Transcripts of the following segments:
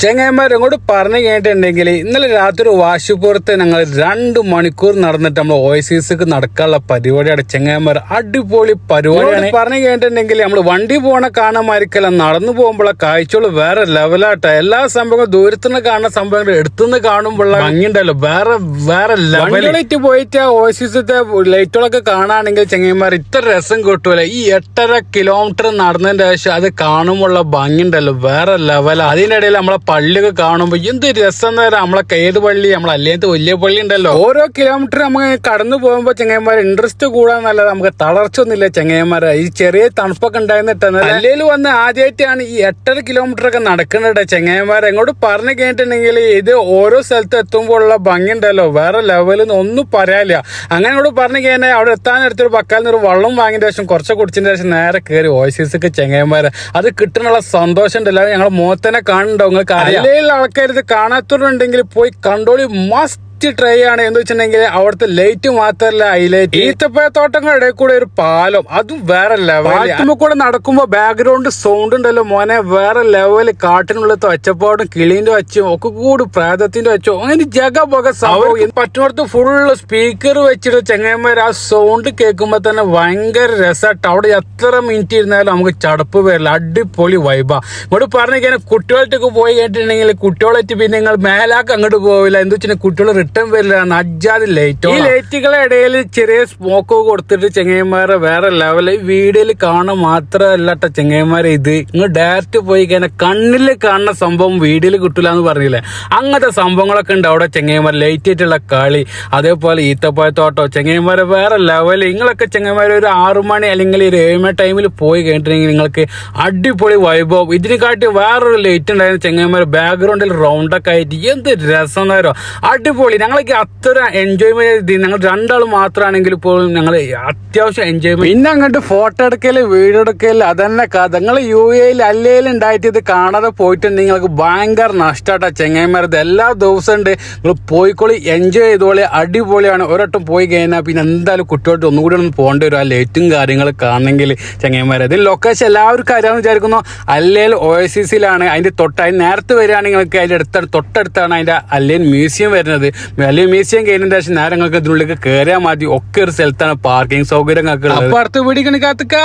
ചെങ്ങന്മാർ ഇങ്ങോട്ട് പറഞ്ഞു കേട്ടിട്ടുണ്ടെങ്കിൽ ഇന്നലെ രാത്രി വാശിപ്പുറത്ത് ഞങ്ങൾ 2 മണിക്കൂർ നടന്നിട്ട് നമ്മൾ ഓയസിക്ക് നടക്കാനുള്ള പരിപാടിയാണ്. ചെങ്ങന്മാർ അടിപൊളി പരിപാടിയാണ്. പറഞ്ഞു കേട്ടിട്ടുണ്ടെങ്കിൽ നമ്മൾ വണ്ടി പോണ കാണാമായിരിക്കല്ല, നടന്നു പോകുമ്പോഴ കാഴ്ചകൾ വേറെ ലെവലാട്ടെ. എല്ലാ സംഭവങ്ങളും ദൂരത്തുനിന്ന് കാണുന്ന സംഭവങ്ങൾ എടുത്തുനിന്ന് കാണുമ്പോഴുള്ള ഭംഗിയുണ്ടല്ലോ വേറെ ലെവലായിട്ട് പോയിട്ട് ഓയസിത്തെ ലൈറ്റുകളൊക്കെ കാണുകയാണെങ്കിൽ ചെങ്ങന്മാർ ഇത്ര രസം കിട്ടൂല. ഈ 8.5 കിലോമീറ്റർ നടന്നതിന്റെ ശേഷം അത് കാണുമ്പോഴുള്ള ഭംഗിയുണ്ടല്ലോ വേറെ ലെവല. അതിനിടയിൽ നമ്മളെ പള്ളിയൊക്കെ കാണുമ്പോ എന്ത് രസം എന്ന് പറയാം. നമ്മളെ ഏത് പള്ളി, നമ്മളെ അല്ലേത്ത് വലിയ പള്ളി ഉണ്ടല്ലോ. ഓരോ കിലോമീറ്റർ നമുക്ക് കടന്നു പോകുമ്പോ ചെങ്ങന്മാർ ഇൻട്രസ്റ്റ് കൂടാന്നല്ലാതെ നമുക്ക് തളർച്ച ഒന്നുമില്ല ചെങ്ങന്മാരെ. ഈ ചെറിയ തണുപ്പൊക്കെ ഉണ്ടായിരുന്നിട്ടാണ് അല്ലേല് വന്ന് ആദ്യമായിട്ടാണ് ഈ 8.5 കിലോമീറ്റർ ഒക്കെ നടക്കുന്നുണ്ട് ചെങ്ങന്മാരെ. എങ്ങോട്ട് പറഞ്ഞു കേട്ടിട്ടുണ്ടെങ്കിൽ ഇത് ഓരോ സ്ഥലത്ത് എത്തുമ്പോൾ ഉള്ള ഭംഗി ഉണ്ടല്ലോ വേറെ ലെവലിൽ ഒന്നും പറയാനില്ല. അങ്ങനെ ഇങ്ങോട്ട് പറഞ്ഞു കഴിഞ്ഞാൽ അവിടെ എത്താനെടുത്തൊരു ബക്കാലിൽ നിന്ന് ഒരു വെള്ളം വാങ്ങിയതിന് ശേഷം കുറച്ച് കുടിച്ചതിന് ശേഷം നേരെ കയറി ഓയസിക്ക് ചെങ്ങന്മാരെ. അത് കിട്ടുന്നുള്ള സന്തോഷം ഉണ്ടല്ലോ ഞങ്ങളെ മുഖത്തന്നെ കാണുന്നുണ്ടാവും. നിങ്ങൾക്ക് അല്ലെങ്കിൽ ആൾക്കാർ ഇത് കാണാത്തവരുണ്ടെങ്കിൽ പോയി കണ്ടോളി. മസ്റ്റ് ട്രൈ ആണ്. എന്ന് വെച്ചിട്ടുണ്ടെങ്കിൽ അവിടുത്തെ ലൈറ്റ് മാത്രല്ല ഹൈലൈറ്റ്. ഈത്തപ്പഴത്തോട്ടങ്ങളുടെ ഇടയിൽ കൂടെ ഒരു പാലം, അതും വേറെ ലെവൽ. കൂടെ നടക്കുമ്പോ ബാക്ക്ഗ്രൗണ്ട് സൗണ്ട് ഉണ്ടല്ലോ മോനെ വേറെ ലെവല്. കാട്ടിനുള്ളത്തെ ഒച്ചപ്പാടും കിളീന്റെ ഒച്ചയും ഒക്കെ കൂടി പ്രേതത്തിന്റെ ഒച്ചോ അങ്ങനെ ജഗബൊക സംഭവം. പറ്റുന്നിടത്ത് ഫുള്ള് സ്പീക്കർ വെച്ചിട്ട് ചെങ്ങന്മാർ ആ സൗണ്ട് കേൾക്കുമ്പോ തന്നെ ഭയങ്കര രസമായിട്ട്. അവിടെ എത്ര മിനിറ്റ് ഇരുന്നാലും നമുക്ക് ചടപ്പ് വരില്ല. അടിപൊളി വൈബാ. ഇങ്ങോട്ട് പറഞ്ഞു കഴിഞ്ഞാൽ കുട്ടികളായിട്ടൊക്കെ പോയി കേട്ടിട്ടുണ്ടെങ്കിൽ കുട്ടികളായിട്ട് പിന്നെ നിങ്ങൾ മേലാക്ക് അങ്ങോട്ട് പോവില്ല. എന്താ വെച്ചാൽ കുട്ടികൾ റിട്ടേൺ വരില്ല. അജ്ജാതി ലൈറ്റ്. ഈ ലൈറ്റുകളെ ഇടയിൽ ചെറിയ സ്മോക്ക് കൊടുത്തിട്ട് ചെങ്ങന്മാരെ വേറെ ലെവല്. വീഡിയോയിൽ കാണാൻ മാത്രമല്ല ചെങ്ങന്മാരെ. ഇത് നിങ്ങൾ ഡയറക്റ്റ് പോയി കഴിഞ്ഞാൽ കണ്ണിൽ കാണുന്ന സംഭവം വീഡിയോയിൽ കിട്ടില്ല എന്ന് പറഞ്ഞില്ലേ. അങ്ങനത്തെ സംഭവങ്ങളൊക്കെ ഉണ്ട് അവിടെ ചെങ്ങന്മാർ. ലൈറ്റ് ആയിട്ടുള്ള കളി, അതേപോലെ ഈത്തപ്പഴത്തോട്ടോ ചെങ്ങന്മാരെ വേറെ ലെവല്. നിങ്ങളൊക്കെ ചെങ്ങന്മാരെ ഒരു 6 മണി അല്ലെങ്കിൽ ഒരു 7 മണി ടൈമിൽ പോയി കഴിഞ്ഞിട്ടുണ്ടെങ്കിൽ നിങ്ങൾക്ക് അടിപൊളി വൈഭവം. ഇതിനെക്കാട്ടി വേറൊരു ലൈറ്റ് ഉണ്ടായിരുന്നു ചെങ്ങന്മാർ. ബാക്ക്ഗ്രൗണ്ടിൽ റൗണ്ടൊക്കെ ആയിട്ട് എന്ത് രസം എന്നോ അടിപൊളി. ഞങ്ങൾക്ക് അത്ര എൻജോയ്മെന്റ് ചെയ്ത് ഞങ്ങൾ 2 ആൾ മാത്രമാണെങ്കിൽ പോലും ഞങ്ങൾ അത്യാവശ്യം എൻജോയ്മെന്റ്. പിന്നെ അങ്ങോട്ട് ഫോട്ടോ എടുക്കല്, വീഡിയോ എടുക്കല്, അതന്നെ കഥ. നിങ്ങൾ UAE അല്ലേലും ഉണ്ടായിട്ട് ഇത് കാണാതെ പോയിട്ടുണ്ടെങ്കിൽ നിങ്ങൾക്ക് ഭയങ്കര നഷ്ടമായിട്ടാ ചെങ്ങന്മാരത്. എല്ലാ ദിവസവും ഉണ്ട്. നിങ്ങൾ പോയിക്കോളി, എൻജോയ് ചെയ്തോളി. അടിപൊളിയാണ്. ഒരട്ടം പോയി കഴിഞ്ഞാൽ പിന്നെ എന്തായാലും കുട്ടികൾക്ക് ഒന്നുകൂടി ഒന്ന് പോകേണ്ടി വരും. ആ ലൈറ്റും കാര്യങ്ങൾ കാണണമെങ്കിൽ ചെങ്ങന്മാരെ. ഇതിൽ ലൊക്കേഷൻ എല്ലാവർക്കും അറിയാമെന്ന് വിചാരിക്കുന്നു. അല്ലേൽ OSCലാണ്. അതിന്റെ അതിന് നേരത്തെ വരികയാണെങ്കിൽ നിങ്ങൾക്ക് അതിന്റെ തൊട്ടടുത്താണ് അതിന്റെ അല്ലേൻ മ്യൂസിയം വരുന്നത്. വലിയ മ്യൂസിയം കഴിഞ്ഞതിന് ശേഷം നേരെ നിങ്ങൾക്ക് ഇതിനുള്ളിലേക്ക് കയറിയാൽ മതി. ഒക്കെ ഒരു സ്ഥലത്താണ് പാർക്കിംഗ് സൗകര്യങ്ങളൊക്കെ ഉള്ളത്. അപ്പൊ അടുത്ത വീഡിയോ കാത്തുക.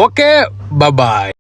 Okay, by.